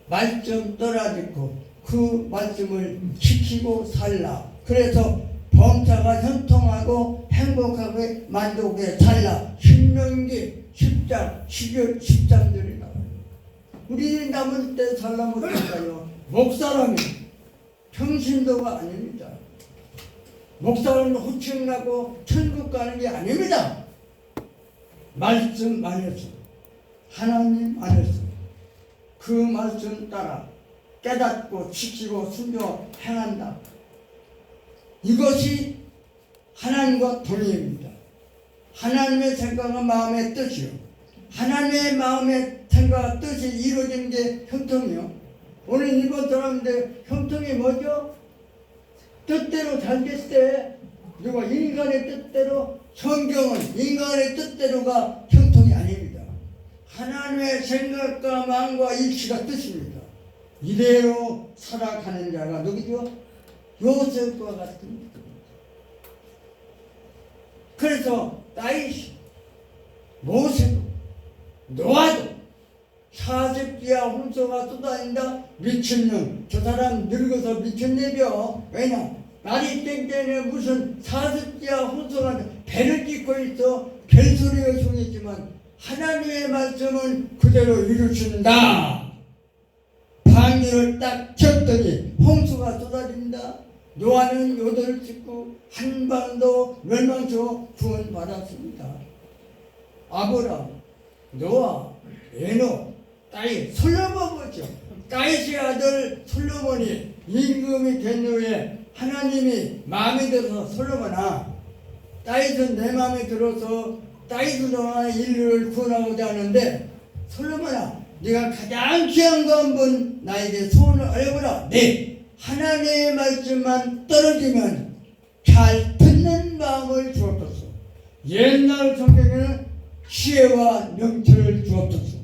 A: 말씀 떨어지고 그 말씀을 지키고 살라. 그래서 범사가 형통하고 행복하게 만족하게 살라. 신명기 10장 12절 13절이 나와요. 우리 남은 때 살라 못할까요? 목사람이 평신도가 아닙니다. 목사는 호칭나고 천국 가는 게 아닙니다. 말씀 안에서 하나님 안에서 그 말씀 따라 깨닫고 지키고 순종 행한다. 이것이 하나님과 동의입니다. 하나님의 생각과 마음의 뜻이요. 하나님의 마음의 생각과 뜻이 이루어지는 게 형통이요. 오늘 일본 사람인데 형통이 뭐죠? 뜻대로 잘 됐을 때 누가 인간의 뜻대로 성경은 인간의 뜻대로가 형통이 아닙니다. 하나님의 생각과 마음과 일치가 뜻입니다. 이대로 살아가는 자가 누구죠? 요셉과 같은. 그래서 다윗이 모세도 노아도 40지하 홍수가 쏟아진다. 미친놈 저 사람 늙어서 미쳤네벼. 왜냐 날이 땡땡에 무슨 40지하 홍수가 배를 찢고 있어. 별소리가 중이지만 하나님의 말씀은 그대로 이루신다. 방위를 딱 쳤더니 홍수가 쏟아진다. 노아는 요도를 짓고 한 방도 멸망조 구원받았습니다. 아브람, 노아, 에녹, 다윗, 솔로몬 보죠. 다윗의 아들 솔로몬이 임금이 된 후에 하나님이 마음에 들어서 솔로몬아, 다윗은 내 마음에 들어서 다윗으로 인류를 구원하고자 하는데 솔로몬아, 네가 가장 귀한 거 한번 나에게 소원을 알려보라. 네, 하나님의 말씀만 떨어지면 잘 듣는 마음을 주옵소서. 옛날 성경에는 지혜와 명철을 주옵소서.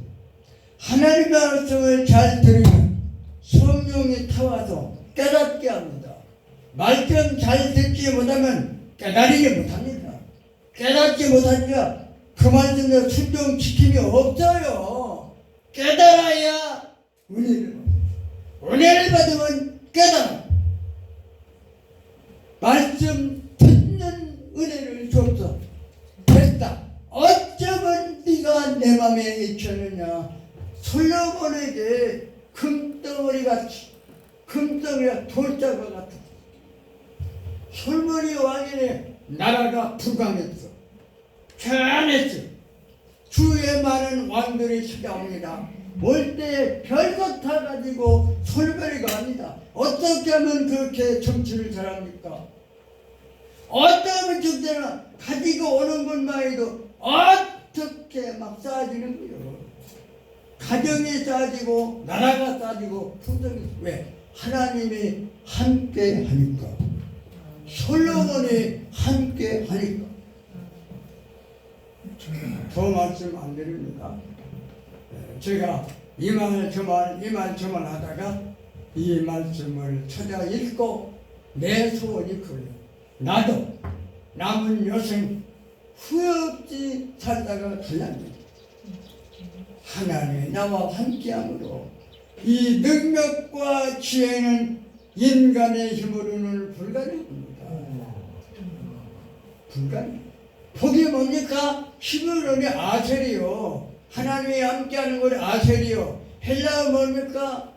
A: 하나님의 말씀을 잘 들으면 성령이 타와서 깨닫게 합니다. 말씀 잘 듣지 못하면 깨달이지 못합니다. 깨닫지 못하니까 그 말씀을 순종시킴이 없어요. 깨달아야 은혜를 받아요. 은혜를 받으면 깨달아. 말씀 듣는 은혜를 줬어. 됐다. 어쩌면 네가 내 맘에 익혔느냐. 솔로몬에게 금덩어리 같이, 금덩어리가 돌짝과 같아. 솔몬이 왕인의 나라가 불강했어. 편했어. 주위에 많은 왕들이 찾아옵니다. 올 때 별것 다 가지고 솔몬이 갑니다. 어떻게 하면 그렇게 정치를 잘합니까? 어떤 정치는 가지고 오는 것만 해도 어떻게 막 쌓아지는 거예요. 가정이 쌓아지고 나라가 쌓아지고 풍성이. 왜? 하나님이 함께 하니까. 솔로몬이 함께 하니까. 더 말씀 안 드립니다. 제가 이 말 저 말 하다가 이 말씀을 찾아 읽고 내 소원이 그래요. 나도 남은 여생 후회 없이 살다가 갈랍니다. 하나님이 나와 함께함으로 이 능력과 지혜는 인간의 힘으로는 불가능합니다. 불가능. 복이 뭡니까? 히브리어는 아셀이요. 하나님이 함께하는 걸 아셀이요. 헬라어 뭡니까?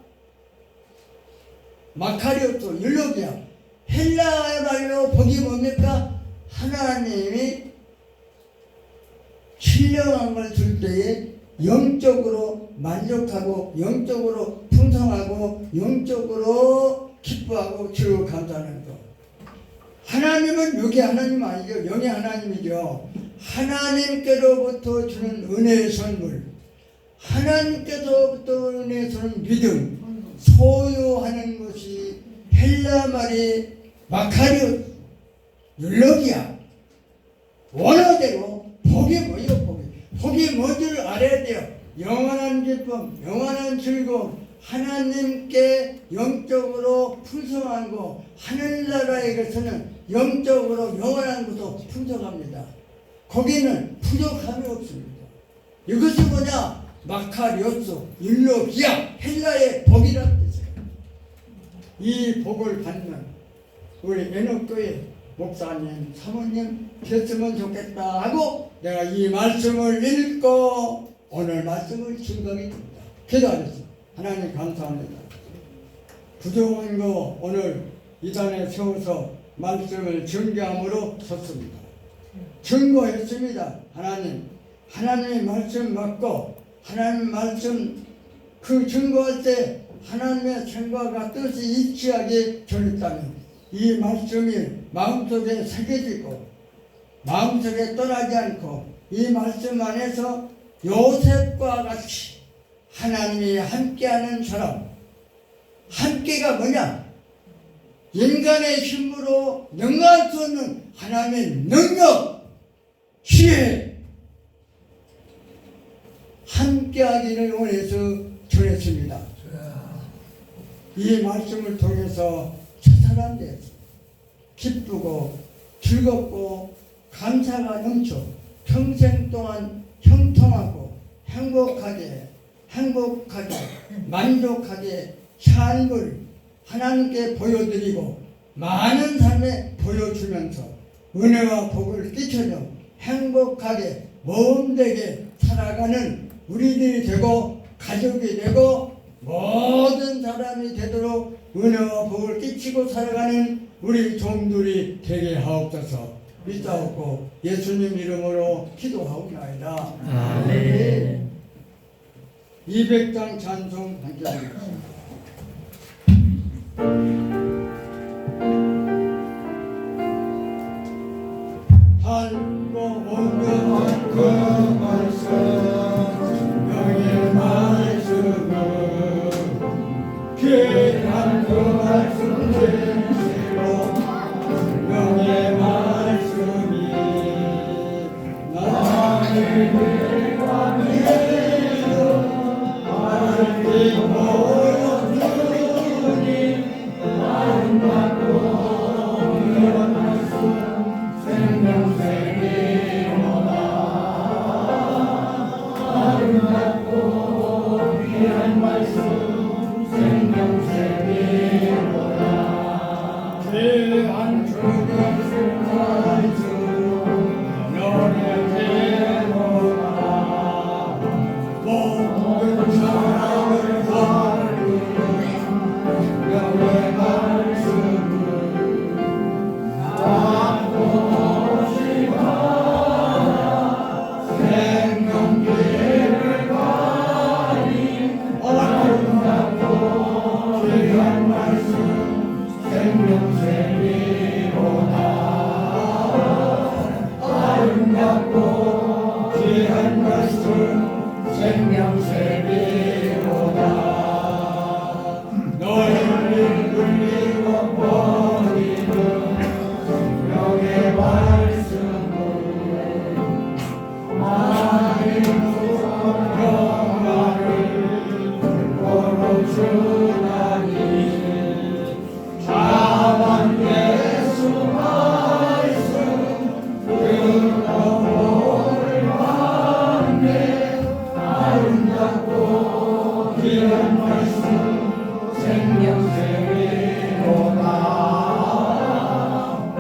A: 마카리오토, 율로기야. 헬라어 말로 복이 뭡니까? 하나님이 신령한 걸 줄 때에 영적으로 만족하고 영적으로 풍성하고 영적으로 기뻐하고 즐거워 감사하는 것. 하나님은 육의 하나님 아니죠. 영의 하나님이죠. 하나님께로부터 주는 은혜의 선물, 하나님께서부터 은혜의 선물, 믿음, 소유하는 것이 헬라 말이 마카리오, 율로기야. 원어대로 복이 뭐예요? 복이 뭔지를 알아야 돼요. 영원한 기쁨, 영원한 즐거움, 하나님께 영적으로 풍성하고 하늘나라에 가서는 영적으로 영원한 것도 풍성합니다. 거기는 부족함이 없습니다. 이것이 뭐냐? 마카리오스, 율로기아, 헬라의 복이라는 뜻이에요. 이 복을 받는 우리 에녹교회 목사님, 사모님 됐으면 좋겠다 하고 내가 이 말씀을 읽고 오늘 말씀을 증거하게 됩니다. 기도하겠습니다. 하나님 감사합니다. 부족한 거 오늘 이 단에 세워서 말씀을 증거함으로 섰습니다. 증거했습니다. 하나님의 말씀 받고 하나님 말씀 그 증거할 때 하나님의 생각과 뜻이 일치하게 전했다면 이 말씀이 마음속에 새겨지고 마음속에 떠나지 않고 이 말씀 안에서 요셉과 같이 하나님이 함께하는 사람, 함께가 뭐냐? 인간의 힘으로 능가할 수 없는 하나님의 능력, 지혜, 함께하기를 원해서 전했습니다. 이 말씀을 통해서 저 사람들 기쁘고 즐겁고 감사가 넘쳐 평생 동안 형통하고 행복하게 만족하게 삶을 하나님께 보여드리고 많은 삶에 보여주면서 은혜와 복을 끼쳐줘 행복하게 모험되게 살아가는 우리들이 되고 가족이 되고 모든 사람이 되도록 은혜와 복을 끼치고 살아가는 우리 종들이 되게 하옵소서. 믿사옵고 예수님 이름으로 기도하옵나이다.
C: 아멘.
A: 200장 찬송 함께 하겠습니다. 한국 온전한 그 말씀 영의 말씀은 귀한 그 말씀 제시로 영의 말씀이 나를 위와 믿음 알기 보여주니 아름답고 귀한 말씀 생명샘이로다 아름답고 귀한 말씀 생명샘이로다 귀한 주님 말씀 너의 제로다 모든 사랑을 가르는 너의 말씀은 생명길을 가니 아름답고 귀한 말씀 생명샘이로다 아름답고 귀한 말씀 생명샘이로다 너희를 울리고 버리는 영의 말씀은 영화를 걸어주나니 자만 예수 말씀 그 너를 받네 아름답고 귀한 말씀 생명샘이로다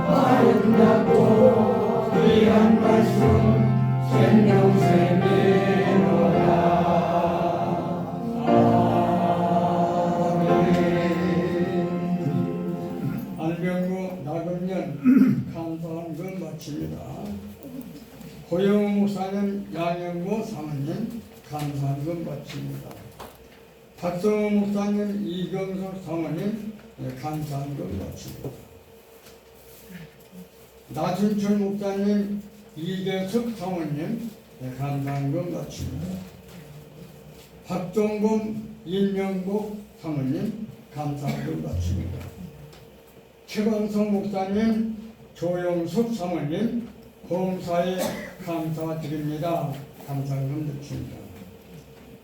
A: 아름답고 귀한 말씀 생명샘이로다 아멘. 안병구 나금년 감사한 것 마칩니다. 고영우 목사님, 양영모 사모님 감사한 것 마칩니다. 박성호 목사님, 이경석 사모님 감사한 것 마칩니다. 나준철 목사님, 이대석 사모님 감사한 것 마칩니다. 박종범, 임영복 사모님 감사한 것 마칩니다. 최광석 목사님, 조영숙 사모님 봉사에 감사드립니다. 감사한 것 마칩니다.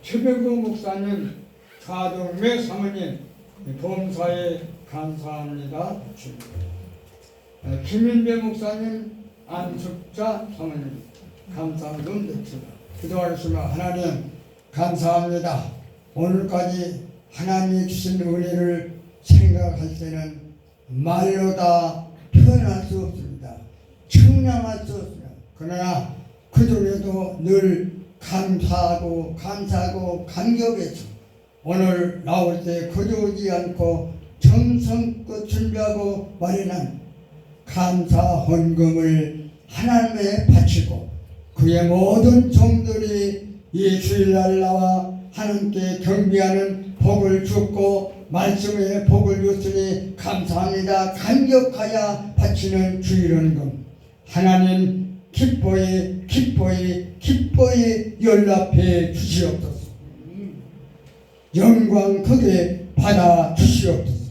A: 최백우 목사님,
E: 가족 및 사모님 범사에 감사합니다. 김인배 목사님, 안숙자 사모님 감사함 드립니다. 기도하겠습니다. 하나님 감사합니다. 오늘까지 하나님이 주신 은혜를 생각할 때는 말로 다 표현할 수 없습니다. 측량할 수 없습니다. 그러나 그 중에도 늘 감사하고 감격해서 오늘 나올 때 거두지 않고 정성껏 준비하고 마련한 감사 헌금을 하나님에 바치고 그의 모든 종들이 이 주일날 나와 하나님께 경배하는 복을 주고 말씀에 복을 주시니 감사합니다. 감격하여 바치는 주일헌금 하나님 기뻐이 연락해 주시옵소서. 영광 크게 받아 주시옵소서.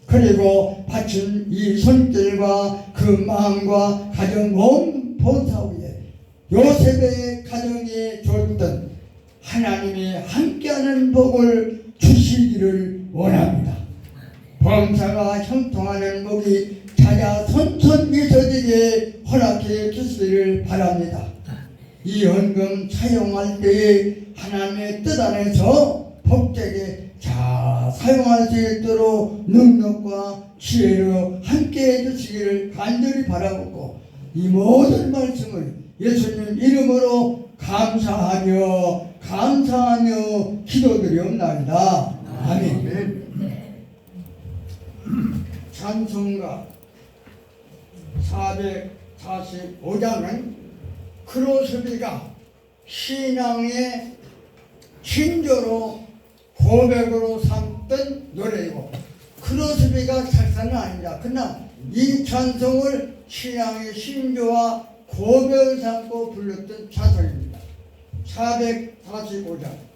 E: 그리고 바친 이 손길과 그 마음과 가정 온 본사 위에 요셉의 가정에 줬던 하나님이 함께하는 복을 주시기를 원합니다. 범사가 형통하는 복이 자자 손손 미소지게 허락해 주시기를 바랍니다. 이 헌금 사용할 때에 하나님의 뜻 안에서 복되게 잘 사용할 수 있도록 능력과 지혜로 함께해 주시기를 간절히 바라보고 이 모든 말씀을 예수님 이름으로 감사하며 기도드리옵나이다. 아멘. 찬송가 445장은 크로스비가 신앙의 신조로 고백으로 삼던 노래이고 크로스비가 작사는 아닙니다. 그러나 이 찬송을 신앙의 신조와 고백을 삼고 불렀던 찬송입니다. 445장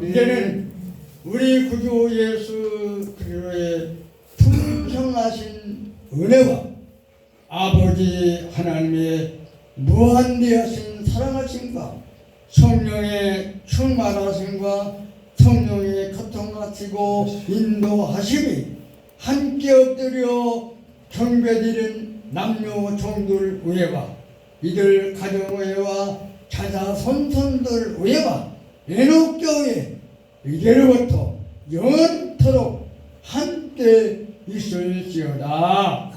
E: 이제는 우리 구주 예수 그리스도의 풍성하신 은혜와 아버지 하나님의 무한대하신 사랑하심과 성령의 충만하심과 성령의 교통하시고 인도하심이 함께 엎드려 경배드리는 남녀 종들 위에와 이들 가정 위에와 자자 손손들 위에와 애녹교회 이제로부터 영원토록 함께 있을지어다.